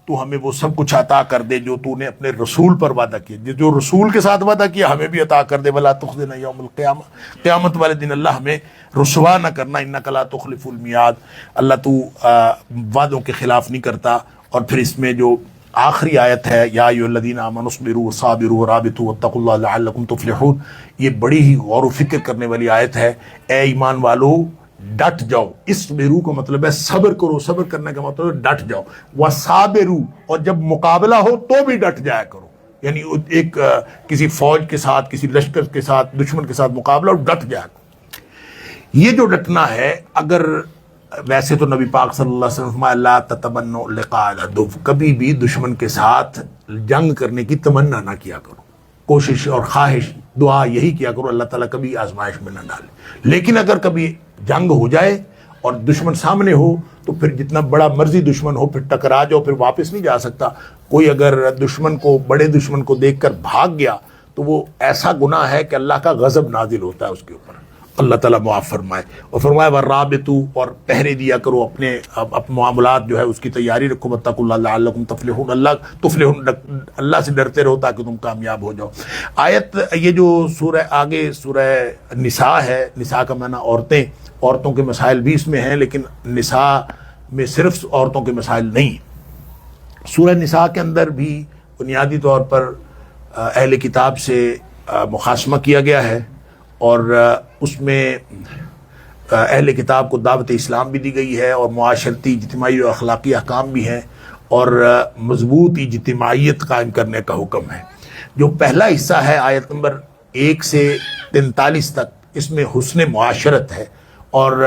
تو ہمیں وہ سب کچھ عطا کر دے جو تو نے اپنے رسول پر وعدہ کیا، جو رسول کے ساتھ وعدہ کیا ہمیں بھی عطا کر دے۔ ولا تخزنا یوم القیامہ، قیامت والے دن اللہ ہمیں رسوا نہ کرنا، انک لا تخلف المیعاد، اللہ تو وعدوں کے خلاف نہیں کرتا۔ اور پھر اس میں جو آخری آیت ہے یا ایھا الذین آمنوا اصبروا وصابروا ورابطوا واتقوا اللہ لعلکم تفلحون، یہ بڑی ہی غور و فکر کرنے والی آیت ہے۔ اے ایمان والو ڈٹ جاؤ، اصبروا کا مطلب ہے صبر کرو، صبر کرنے کا مطلب ہے ڈٹ جاؤ، وصابروا، اور جب مقابلہ ہو تو بھی ڈٹ جایا کرو، یعنی ایک کسی فوج کے ساتھ، کسی لشکر کے ساتھ، دشمن کے ساتھ مقابلہ، اور ڈٹ جایا کرو۔ یہ جو ڈٹنا ہے، اگر ویسے تو نبی پاک صلی اللہ علیہ وسلم لا تتمنوا لقاء العدو، کبھی بھی دشمن کے ساتھ جنگ کرنے کی تمنا نہ کیا کرو، کوشش اور خواہش دعا یہی کیا کرو اللہ تعالیٰ کبھی آزمائش میں نہ ڈالے۔ لیکن اگر کبھی جنگ ہو جائے اور دشمن سامنے ہو تو پھر جتنا بڑا مرضی دشمن ہو پھر ٹکرا جاؤ، پھر واپس نہیں جا سکتا۔ کوئی اگر دشمن کو، بڑے دشمن کو دیکھ کر بھاگ گیا تو وہ ایسا گناہ ہے کہ اللہ کا غضب نازل ہوتا ہے اس کے اوپر، اللہ تعالیٰ معاف فرمائے۔ اور فرمایا ورابطوا، اور پہرے دیا کرو اپنے معاملات جو ہے اس کی تیاری رکھو، واتقوا اللہ لعلکم تفلحون، اللہ سے ڈرتے رہو تاکہ تم کامیاب ہو جاؤ۔ آیت یہ جو سورہ آگے سورہ نساء ہے، نساء کا معنی عورتیں، عورتوں کے مسائل بھی اس میں ہیں، لیکن نساء میں صرف عورتوں کے مسائل نہیں۔ سورہ نساء کے اندر بھی بنیادی طور پر اہل کتاب سے مخاصمہ کیا گیا ہے، اور اس میں اہل کتاب کو دعوت اسلام بھی دی گئی ہے، اور معاشرتی، اجتماعی اور اخلاقی احکام بھی ہیں، اور مضبوط اجتماعیت قائم کرنے کا حکم ہے۔ جو پہلا حصہ ہے آیت نمبر 1 سے 43 تک، اس میں حسن معاشرت ہے، اور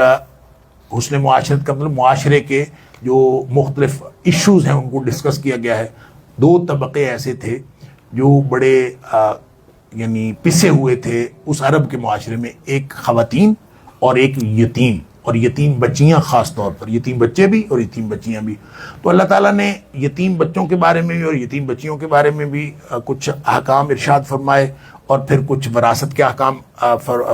حسن معاشرت کا مطلب معاشرے کے جو مختلف ایشوز ہیں ان کو ڈسکس کیا گیا ہے۔ 2 طبقے ایسے تھے جو بڑے یعنی پسے ہوئے تھے اس عرب کے معاشرے میں، ایک خواتین اور ایک یتیم، اور یتیم بچیاں، خاص طور پر یتیم بچے بھی اور یتیم بچیاں بھی۔ تو اللہ تعالیٰ نے یتیم بچوں کے بارے میں بھی اور یتیم بچیوں کے بارے میں بھی کچھ احکام ارشاد فرمائے، اور پھر کچھ وراثت کے احکام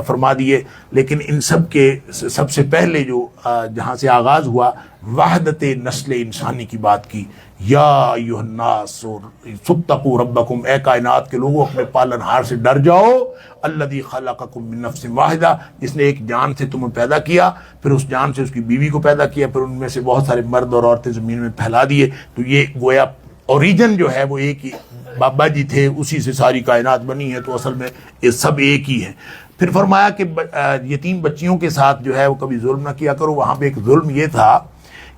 فرما دیے۔ لیکن ان سب کے سب سے پہلے جو جہاں سے آغاز ہوا، وحدت نسل انسانی کی بات کی۔ یا ایھا الناس اتقوا ربکم، اے کائنات کے لوگوں اپنے پالنہار سے ڈر جاؤ، الذی خلقکم من نفس واحدہ، جس نے ایک جان سے تمہیں پیدا کیا، پھر اس جان سے اس کی بیوی کو پیدا کیا، پھر ان میں سے بہت سارے مرد اور عورتیں زمین میں پھیلا دیے۔ تو یہ گویا اوریجن جو ہے وہ ایک ہی بابا جی تھے، اسی سے ساری کائنات بنی ہے، تو اصل میں یہ سب ایک ہی ہے۔ پھر فرمایا کہ یتیم بچیوں کے ساتھ جو ہے وہ کبھی ظلم نہ کیا کرو۔ وہاں پہ ایک ظلم یہ تھا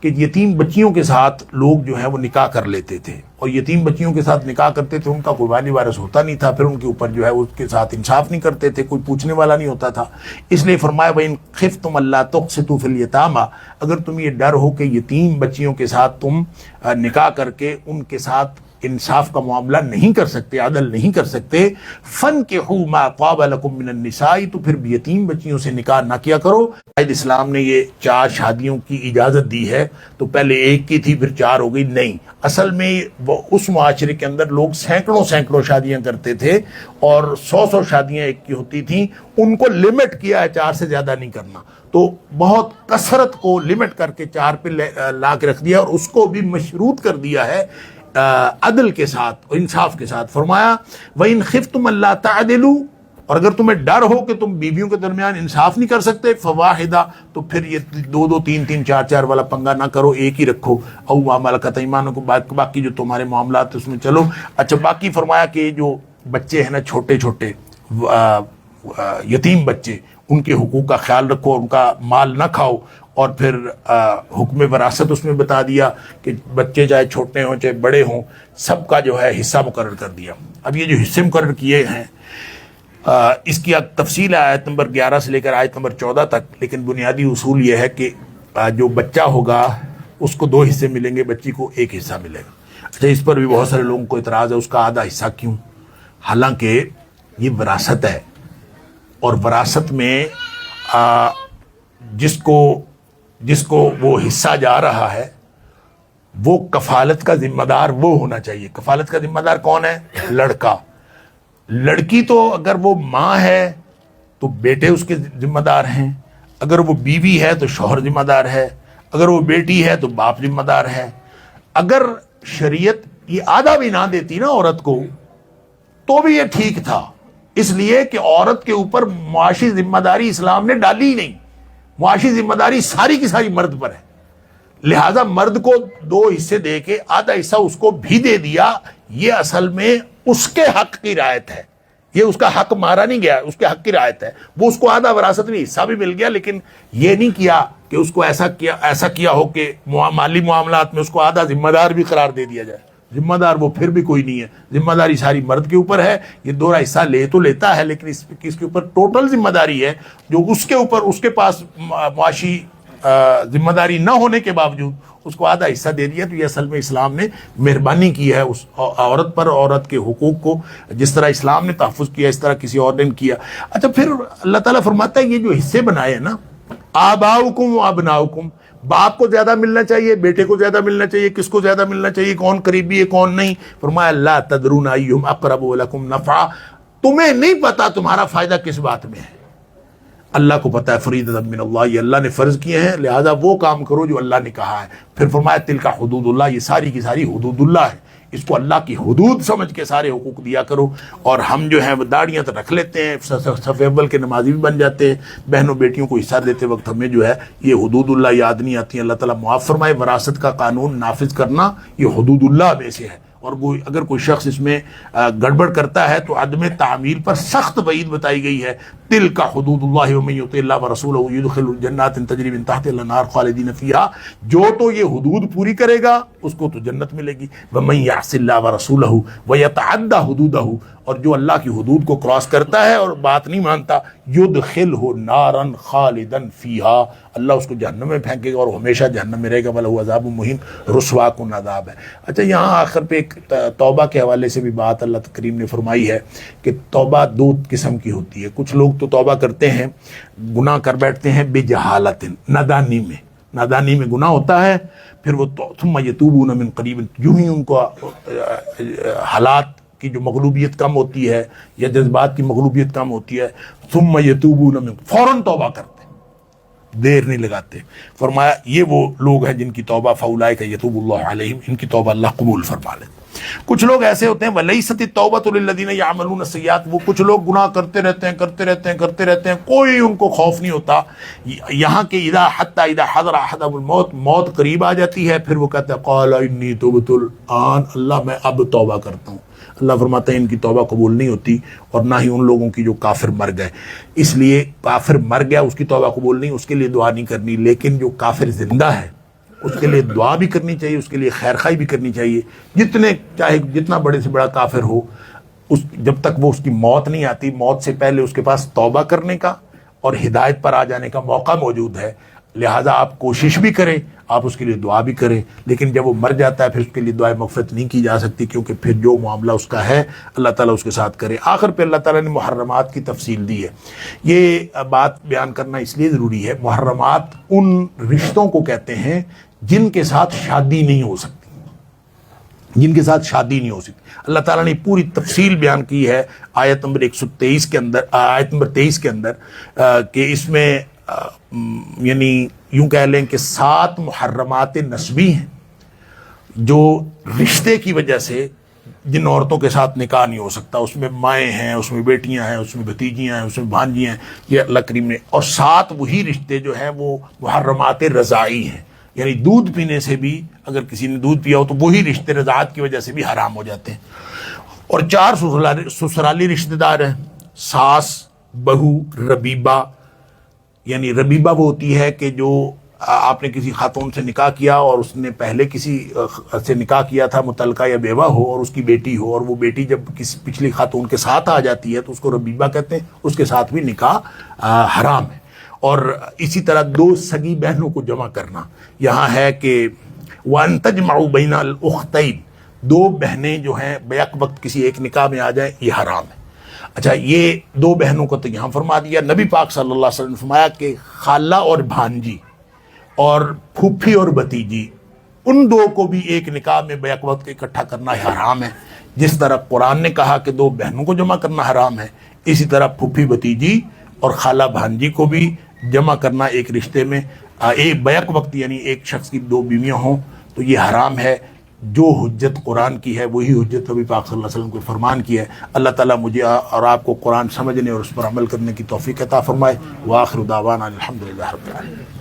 کہ یتیم بچیوں کے ساتھ لوگ جو ہے وہ نکاح کر لیتے تھے، اور یتیم بچیوں کے ساتھ نکاح کرتے تھے، ان کا کوئی والی وارث ہوتا نہیں تھا، پھر ان کے اوپر جو ہے اس کے ساتھ انصاف نہیں کرتے تھے، کوئی پوچھنے والا نہیں ہوتا تھا۔ اس لیے فرمایا وَإِنْ خِفْتُمْ أَلَّا تُقْسِطُوا فِي الْيَتَامَىٰ، اگر تم یہ ڈر ہو کہ یتیم بچیوں کے ساتھ تم نکاح کر کے ان کے ساتھ انصاف کا معاملہ نہیں کر سکتے، عدل نہیں کر سکتے، فَانْكِحُوا مَا طَابَ لَكُم مِّنَ النِّسَاءِ، تو پھر یتیم بچیوں سے نکاح نہ کیا کرو۔ اسلام نے یہ 4 شادیوں کی اجازت دی ہے، تو پہلے 1 کی تھی پھر 4 ہو گئی، نہیں، اصل میں وہ اس معاشرے کے اندر لوگ سینکڑوں شادیاں کرتے تھے، اور 100 شادیاں ایک کی ہوتی تھیں، ان کو لمٹ کیا ہے 4 سے زیادہ نہیں کرنا، تو بہت کثرت کو لمٹ کر کے 4 پہ لا کے رکھ دیا، اور اس کو بھی مشروط کر دیا ہے عدل کے ساتھ اور انصاف کے ساتھ۔ فرمایا وَإِنْ خِفْتُمْ أَلَّا تَعْدِلُوا، اور اگر تمہیں ڈر ہو کہ تم بیویوں کے درمیان انصاف نہیں کر سکتے، فواحدہ، تو پھر یہ 2 3 4 والا پنگا نہ کرو، ایک ہی رکھو، او ما ملکت ایمانکم، باقی جو تمہارے معاملات اس میں چلو۔ اچھا، باقی فرمایا کہ جو بچے ہیں نا چھوٹے چھوٹے یتیم بچے، ان کے حقوق کا خیال رکھو، ان کا مال نہ کھاؤ، اور پھر حکم وراثت اس میں بتا دیا کہ بچے چاہے چھوٹے ہوں چاہے بڑے ہوں سب کا جو ہے حصہ مقرر کر دیا۔ اب یہ جو حصے مقرر کیے ہیں اس کی تفصیل ہے آیت نمبر 11 سے لے کر آیت نمبر 14 تک، لیکن بنیادی اصول یہ ہے کہ جو بچہ ہوگا اس کو 2 حصے ملیں گے، بچی کو 1 حصہ ملے گا۔ اچھا، اس پر بھی بہت سارے لوگوں کو اعتراض ہے، اس کا آدھا حصہ کیوں؟ حالانکہ یہ وراثت ہے، اور وراثت میں جس کو وہ حصہ جا رہا ہے وہ کفالت کا ذمہ دار وہ ہونا چاہیے۔ کفالت کا ذمہ دار کون ہے؟ لڑکا۔ لڑکی تو اگر وہ ماں ہے تو بیٹے اس کے ذمہ دار ہیں، اگر وہ بیوی ہے تو شوہر ذمہ دار ہے، اگر وہ بیٹی ہے تو باپ ذمہ دار ہے۔ اگر شریعت یہ آدھا بھی نہ دیتی نا عورت کو تو بھی یہ ٹھیک تھا، اس لیے کہ عورت کے اوپر معاشی ذمہ داری اسلام نے ڈالی ہی نہیں، معاشی ذمہ داری ساری کی ساری مرد پر ہے، لہذا مرد کو 2 حصے دے کے آدھا حصہ اس کو بھی دے دیا۔ یہ اصل میں اس کے حق کی رعایت ہے، یہ اس کا حق مارا نہیں گیا، اس کے حق کی رعایت ہے۔ وہ اس کو آدھا وراثت میں حصہ بھی مل گیا، لیکن یہ نہیں کیا کہ اس کو ایسا کیا ہو کہ مالی معاملات میں اس کو آدھا ذمہ دار بھی قرار دے دیا جائے۔ ذمہ دار وہ پھر بھی کوئی نہیں ہے، ذمہ داری ساری مرد کے اوپر ہے۔ یہ 2 حصہ لے تو لیتا ہے، لیکن اس کے اوپر ٹوٹل ذمہ داری ہے جو اس کے اوپر اس کے پاس معاشی ذمہ داری نہ ہونے کے باوجود اس کو آدھا حصہ دے دیا۔ تو یہ اصل میں اسلام نے مہربانی کی ہے اس عورت پر، عورت کے حقوق کو جس طرح اسلام نے تحفظ کیا اس طرح کسی اور نے کیا۔ اچھا، پھر اللہ تعالیٰ فرماتا ہے یہ جو حصے بنائے ہیں نا، آباؤکم و ابناؤکم، باپ کو زیادہ ملنا چاہیے، بیٹے کو زیادہ ملنا چاہیے، کس کو زیادہ ملنا چاہیے، کون قریبی ہے کون نہیں۔ فرمایا لا تدرون ایہم اقرب لکم نفعا، تمہیں نہیں پتا تمہارا فائدہ کس بات میں ہے، اللہ کو پتا ہے۔ فریضۃ من اللہ، یہ اللہ نے فرض کیے ہیں، لہذا وہ کام کرو جو اللہ نے کہا ہے۔ پھر فرمایا تلک حدود اللہ، یہ ساری کی ساری حدود اللہ ہے، اس کو اللہ کی حدود سمجھ کے سارے حقوق دیا کرو۔ اور ہم جو ہیں وہ داڑیاں تو رکھ لیتے ہیں، صف اول کے نمازی بھی بن جاتے ہیں، بہنوں بیٹیوں کو حصہ دیتے وقت ہمیں جو ہے یہ حدود اللہ یاد نہیں آتی ہیں۔ اللہ تعالیٰ معاف فرمائے، وراثت کا قانون نافذ کرنا یہ حدود اللہ میں سے ہے، اور اگر کوئی شخص اس میں گڑبڑ کرتا ہے تو عدم تعمیل پر سخت وعید بتائی گئی ہے۔ تلک حدود اللہ ومن یطع اللہ ورسولہ یدخلہ جنات تجری من تحتہا الانہار خالدین فیہا، جو تو یہ حدود پوری کرے گا اس کو تو جنت ملے گی۔ ومن یعص اللہ ورسولہ ویتعدی حدودہ، اور جو اللہ کی حدود کو کراس کرتا ہے اور بات نہیں مانتا، یدخلہ نارا خالدا فیہا، اللہ اس کو جہنم میں پھینکے گا اور ہمیشہ جہنم میں رہے گا، وَلَهُ عذاب مہین، رسوا کن عذاب ہے۔ اچھا، یہاں آخر پہ ایک توبہ کے حوالے سے بھی بات اللہ کریم نے فرمائی ہے کہ توبہ 2 قسم کی ہوتی ہے۔ کچھ لوگ تو توبہ کرتے ہیں، گناہ کر بیٹھتے ہیں بجہالت، نادانی میں گناہ ہوتا ہے، پھر وہ ثم یتوبون من قریب، یوں ہی ان کو حالات کی جو مغلوبیت کم ہوتی ہے یا جذبات کی مغلوبیت کم ہوتی ہے، ثم یتوبون من، فوراً توبہ کرتے، دیر نہیں لگاتے۔ فرمایا یہ وہ لوگ ہیں جن کی توبہ فاولئک یتوب اللہ علیہم، ان کی توبہ اللہ قبول فرما لے۔ کچھ لوگ ایسے ہوتے ہیں ولیست التوبۃ للذین یعملون السیئات، وہ کچھ لوگ گناہ کرتے رہتے ہیں، کوئی ان کو خوف نہیں ہوتا، یہاں کہ حتی اذا حضر احدهم الموت، موت قریب آ جاتی ہے، پھر وہ کہتا ہے قال انی تبت الآن، اللہ میں اب توبہ کرتا ہوں۔ اللہ فرماتا ہے ان کی توبہ قبول نہیں ہوتی، اور نہ ہی ان لوگوں کی جو کافر مر گئے۔ اس لیے کافر مر گیا اس کی توبہ قبول نہیں، اس کے لیے دعا نہیں کرنی، لیکن جو کافر زندہ ہے اس کے لیے دعا بھی کرنی چاہیے، اس کے لیے خیر خواہی بھی کرنی چاہیے، چاہے جتنا بڑے سے بڑا کافر ہو، جب تک وہ اس کی موت نہیں آتی، موت سے پہلے اس کے پاس توبہ کرنے کا اور ہدایت پر آ جانے کا موقع موجود ہے۔ لہٰذا آپ کوشش بھی کریں، آپ اس کے لیے دعا بھی کریں، لیکن جب وہ مر جاتا ہے پھر اس کے لیے دعائے مغفرت نہیں کی جا سکتی، کیونکہ پھر جو معاملہ اس کا ہے اللہ تعالیٰ اس کے ساتھ کرے۔ آخر پہ اللہ تعالیٰ نے محرمات کی تفصیل دی ہے، یہ بات بیان کرنا اس لیے ضروری ہے۔ محرمات ان رشتوں کو کہتے ہیں جن کے ساتھ شادی نہیں ہو سکتی، اللہ تعالیٰ نے پوری تفصیل بیان کی ہے آیت نمبر 123 کے اندر، آیت نمبر 23 کے اندر، کہ اس میں یعنی یوں کہہ لیں کہ 7 محرمات نسبی ہیں جو رشتے کی وجہ سے جن عورتوں کے ساتھ نکاح نہیں ہو سکتا، اس میں مائیں ہیں، اس میں بیٹیاں ہیں، اس میں بھتیجیاں ہیں، اس میں بھانجیاں ہیں، یہ اللہ کریم نے، اور 7 وہی رشتے جو ہیں وہ محرمات رضاعی ہیں، یعنی دودھ پینے سے بھی اگر کسی نے دودھ پیا ہو تو وہی رشتے رضاعت کی وجہ سے بھی حرام ہو جاتے ہیں۔ اور 4 سسرالی رشتہ دار ہیں، ساس، بہو، ربیبہ، یعنی ربیبہ وہ ہوتی ہے کہ جو آپ نے کسی خاتون سے نکاح کیا اور اس نے پہلے کسی سے نکاح کیا تھا، متعلقہ یا بیوہ ہو، اور اس کی بیٹی ہو، اور وہ بیٹی جب کسی پچھلی خاتون کے ساتھ آ جاتی ہے تو اس کو ربیبہ کہتے ہیں، اس کے ساتھ بھی نکاح حرام ہے۔ اور اسی طرح دو سگی بہنوں کو جمع کرنا، یہاں ہے کہ وَأَن تَجْمَعُوا بَيْنَ الْأُخْتَيْنِ، دو بہنیں جو ہیں بیک وقت کسی ایک نکاح میں آ جائیں، یہ حرام ہے۔ اچھا، یہ دو بہنوں کو تو یہاں فرما دیا۔ نبی پاک صلی اللہ علیہ وسلم نے فرمایا کہ خالہ اور بھانجی اور پھوپھی اور بھتیجی، ان دو کو بھی ایک نکاح میں بیک وقت اکٹھا کرنا حرام ہے۔ جس طرح قرآن نے کہا کہ دو بہنوں کو جمع کرنا حرام ہے، اسی طرح پھوپھی بھتیجی اور خالہ بھانجی کو بھی جمع کرنا ایک رشتے میں ایک بیک وقت، یعنی ایک شخص کی دو بیویاں ہوں تو یہ حرام ہے۔ جو حجت قرآن کی ہے وہی حجت نبی پاک صلی اللہ علیہ وسلم کو فرمان کی ہے۔ اللہ تعالیٰ مجھے اور آپ کو قرآن سمجھنے اور اس پر عمل کرنے کی توفیق عطا فرمائے۔ وآخر دعوانا الحمدللہ رب العالمین۔